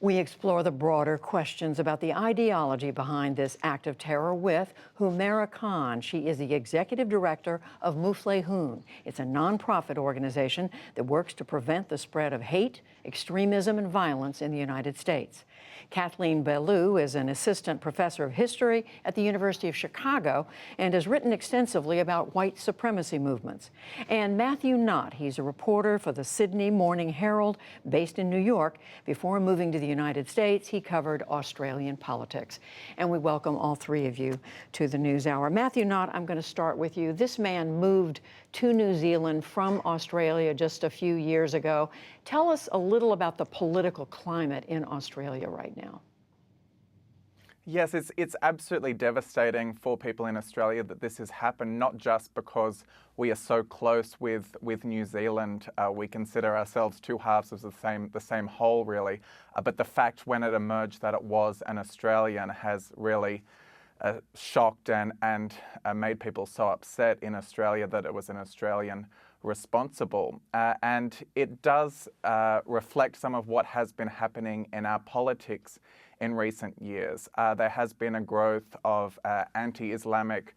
We explore the broader questions about the ideology behind this act of terror with Humera Khan. She is the executive director of Muflehun. It's a nonprofit organization that works to prevent the spread of hate, extremism, and violence in the United States. Kathleen Belew is an assistant professor of history at the University of Chicago and has written extensively about white supremacy movements. And Matthew Knott, he's a reporter for the Sydney Morning Herald based in New York. Before moving to the United States, he covered Australian politics. And we welcome all three of you to the NewsHour. Matthew Knott, I'm going to start with you. This man moved to New Zealand from Australia just a few years ago. Tell us a little about the political climate in Australia right now. Yes, it's absolutely devastating for people in Australia that this has happened, not just because we are so close with New Zealand. We consider ourselves two halves of the same whole, really. But the fact when it emerged that it was an Australian has really shocked and made people so upset in Australia that it was an Australian responsible. And it does reflect some of what has been happening in our politics in recent years. There has been a growth of anti-Islamic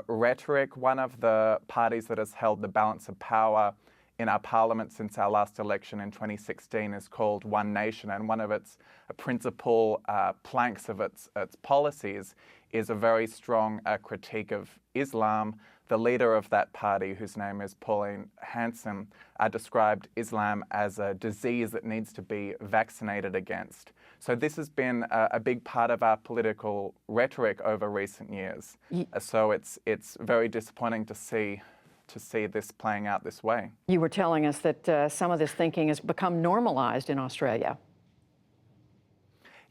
rhetoric. One of the parties that has held the balance of power in our parliament since our last election in 2016 is called One Nation, and one of its principal planks of its policies is a very strong critique of Islam. The leader of that party, whose name is Pauline Hanson, described Islam as a disease that needs to be vaccinated against. So this has been a big part of our political rhetoric over recent years. So it's very disappointing to see this playing out this way. You were telling us that some of this thinking has become normalized in Australia.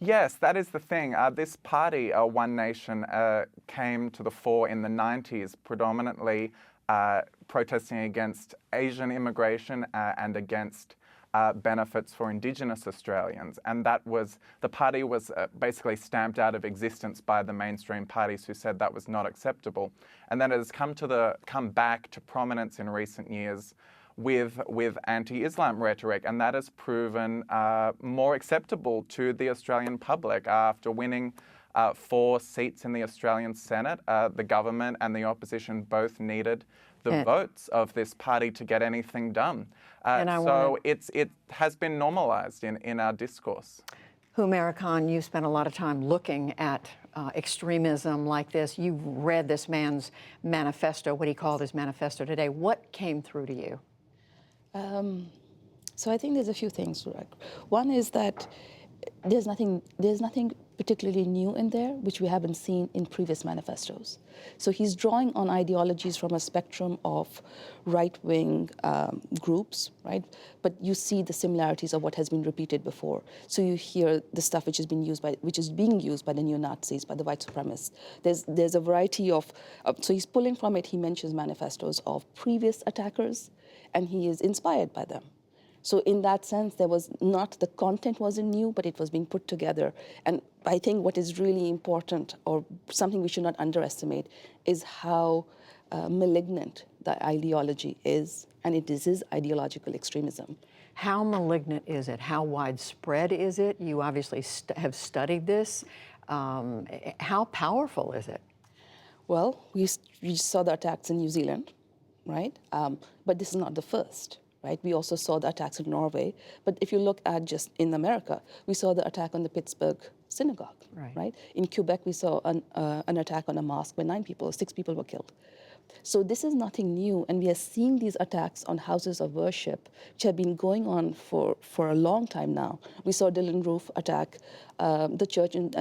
Yes, that is the thing. This party, One Nation, came to the fore in the 90s, predominantly protesting against Asian immigration and against benefits for Indigenous Australians. And the party was basically stamped out of existence by the mainstream parties who said that was not acceptable. And then it has come back to prominence in recent years with anti-Islam rhetoric, and that has proven more acceptable to the Australian public. After winning 4 seats in the Australian Senate, the government and the opposition both needed the votes of this party to get anything done. So it has been normalised in our discourse. Humera Khan, you spent a lot of time looking at extremism like this. You read this man's manifesto, what he called his manifesto today. What came through to you? So I think there's a few things. One is that there's nothing particularly new in there which we haven't seen in previous manifestos. So he's drawing on ideologies from a spectrum of right-wing groups, right? But you see the similarities of what has been repeated before. So you hear the stuff which is being used by the neo-Nazis, by the white supremacists. There's a variety of so he's pulling from it. He mentions manifestos of previous attackers, and he is inspired by them. So in that sense, the content wasn't new, but it was being put together. And I think what is really important, or something we should not underestimate, is how malignant the ideology is, and it is ideological extremism. How malignant is it? How widespread is it? You obviously have studied this. How powerful is it? Well, we saw the attacks in New Zealand, right? But this is not the first. Right? We also saw the attacks in Norway. But if you look at just in America, we saw the attack on the Pittsburgh synagogue. Right? In Quebec, we saw an attack on a mosque where 6 people were killed. So this is nothing new, and we are seeing these attacks on houses of worship, which have been going on for a long time now. We saw Dylan Roof attack the church in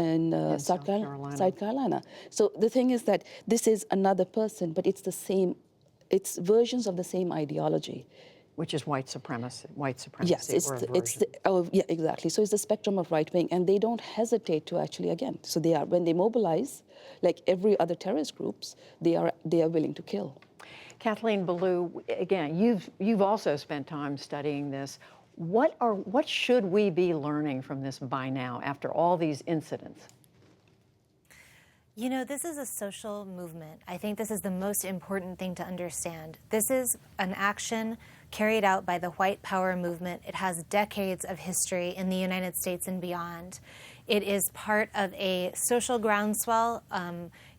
South Carolina. So the thing is that this is another person, but it's versions of the same ideology. Which is white supremacy. Yes, exactly. So it's the spectrum of right wing, and they don't hesitate to actually, so when they mobilize, like every other terrorist groups, they are willing to kill. Kathleen Belew, again, you've also spent time studying this. What should we be learning from this by now after all these incidents? You know, this is a social movement. I think this is the most important thing to understand. This is an action carried out by the white power movement. It has decades of history in the United States and beyond. It is part of a social groundswell.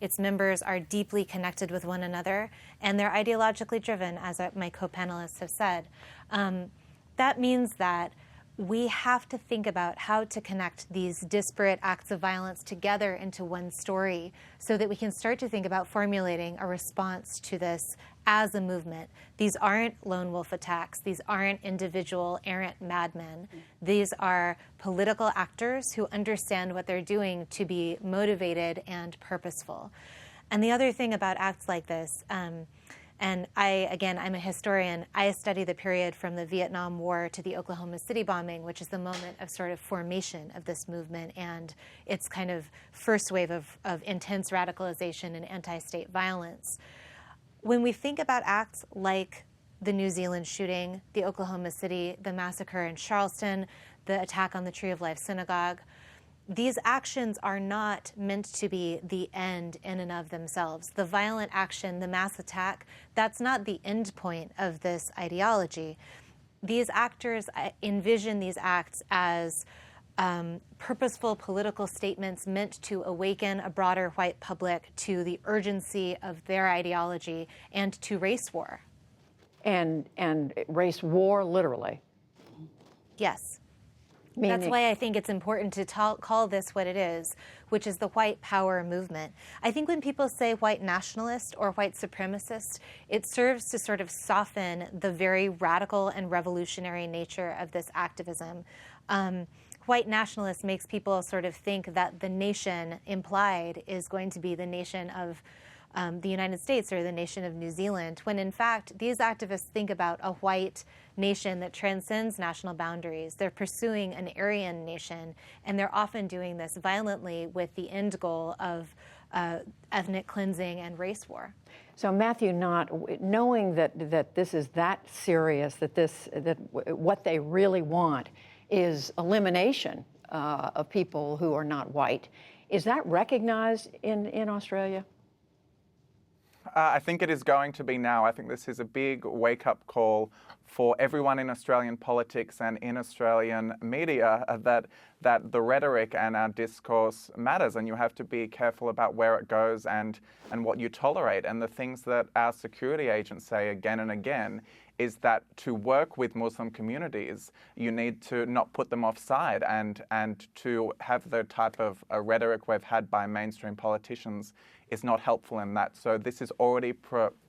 Its members are deeply connected with one another, and they're ideologically driven, as my co-panelists have said. That means that we have to think about how to connect these disparate acts of violence together into one story so that we can start to think about formulating a response to this as a movement. These aren't lone wolf attacks. These aren't individual errant madmen. These are political actors who understand what they're doing to be motivated and purposeful. And the other thing about acts like this, and I'm a historian. I study the period from the Vietnam War to the Oklahoma City bombing, which is the moment of sort of formation of this movement and its kind of first wave of intense radicalization and anti-state violence. When we think about acts like the New Zealand shooting, the Oklahoma City, the massacre in Charleston, the attack on the Tree of Life Synagogue, these actions are not meant to be the end in and of themselves. The violent action, the mass attack, that's not the end point of this ideology. These actors envision these acts as purposeful political statements meant to awaken a broader white public to the urgency of their ideology and to race war. And race war, literally. Yes. Meaning, that's why I think it's important to call this what it is, which is the white power movement. I think when people say white nationalist or white supremacist, it serves to sort of soften the very radical and revolutionary nature of this activism. White nationalist makes people sort of think that the nation implied is going to be the nation of the United States or the nation of New Zealand, when in fact these activists think about a white nation that transcends national boundaries. They're pursuing an Aryan nation, and they're often doing this violently with the end goal of ethnic cleansing and race war. So Matthew Knott, knowing that this is that serious, that what they really want is elimination of people who are not white, is that recognized in Australia? I think it is going to be now. I think this is a big wake-up call for everyone in Australian politics and in Australian media that the rhetoric and our discourse matters, and you have to be careful about where it goes and what you tolerate. And the things that our security agents say again and again is that to work with Muslim communities, you need to not put them offside, and to have the type of rhetoric we've had by mainstream politicians is not helpful in that. So this is already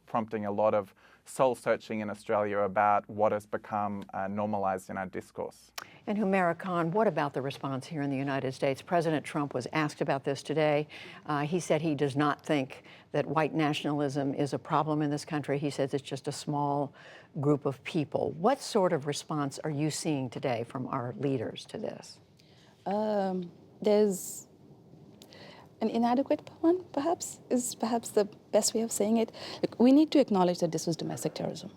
prompting a lot of soul-searching in Australia about what has become normalized in our discourse. And Humera Khan, what about the response here in the United States? President Trump was asked about this today. He said he does not think that white nationalism is a problem in this country. He says it's just a small group of people. What sort of response are you seeing today from our leaders to this? There's an inadequate one, perhaps the best way of saying it. Like, we need to acknowledge that this was domestic terrorism,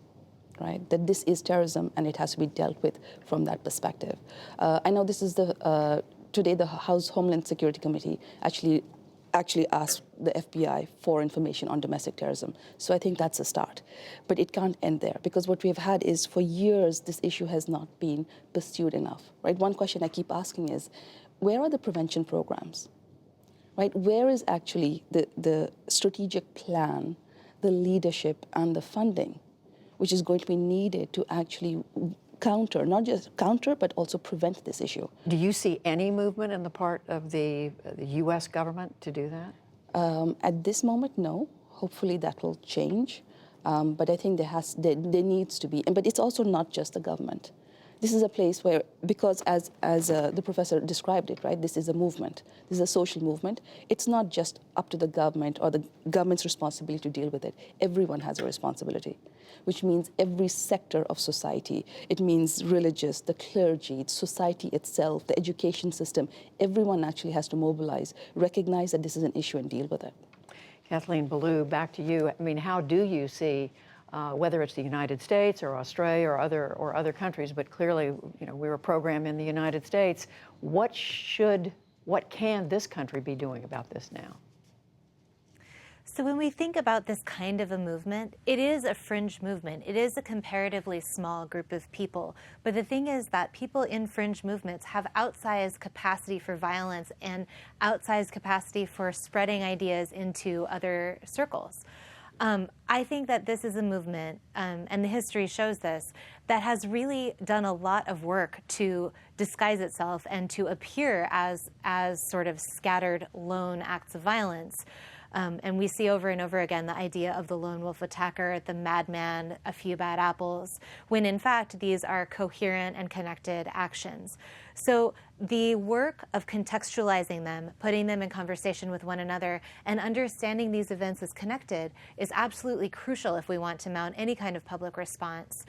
right? That this is terrorism and it has to be dealt with from that perspective. I know this is today the House Homeland Security Committee actually asked the FBI for information on domestic terrorism. So I think that's a start. But it can't end there, because what we've had is for years this issue has not been pursued enough, right? One question I keep asking is, where are the prevention programs? Right, where is actually the strategic plan, the leadership, and the funding, which is going to be needed to actually counter, not just counter, but also prevent this issue? Do you see any movement in the part of the U.S. government to do that? At this moment, no. Hopefully that will change. But I think there needs to be, but it's also not just the government. This is a place where, because as the professor described it, right, this is a movement. This is a social movement. It's not just up to the government or the government's responsibility to deal with it. Everyone has a responsibility, which means every sector of society. It means religious, the clergy, society itself, the education system. Everyone actually has to mobilize, recognize that this is an issue and deal with it. Kathleen, Belew, back to you. I mean, how do you see whether it's the United States or Australia or other countries, but clearly, you know, we're a program in the United States. What can this country be doing about this now? So when we think about this kind of a movement, it is a fringe movement. It is a comparatively small group of people. But the thing is that people in fringe movements have outsized capacity for violence and outsized capacity for spreading ideas into other circles. I think that this is a movement, and the history shows this, that has really done a lot of work to disguise itself and to appear as sort of scattered lone acts of violence. And we see over and over again the idea of the lone wolf attacker, the madman, a few bad apples, when in fact these are coherent and connected actions. So the work of contextualizing them, putting them in conversation with one another, and understanding these events as connected is absolutely crucial if we want to mount any kind of public response.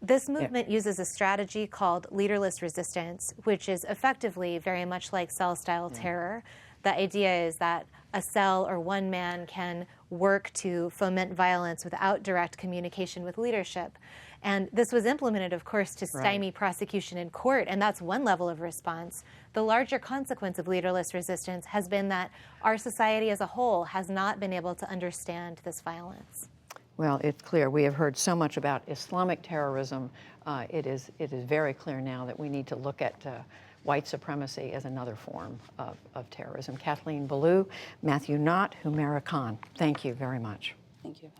This movement uses a strategy called leaderless resistance, which is effectively very much like cell-style terror. The idea is that a cell or one man can work to foment violence without direct communication with leadership. And this was implemented, of course, to stymie prosecution in court, and that's one level of response. The larger consequence of leaderless resistance has been that our society as a whole has not been able to understand this violence. Well, it's clear. We have heard so much about Islamic terrorism. It is very clear now that we need to look at white supremacy as another form of terrorism. Kathleen Belew, Matthew Knott, Humera Khan, thank you very much. Thank you.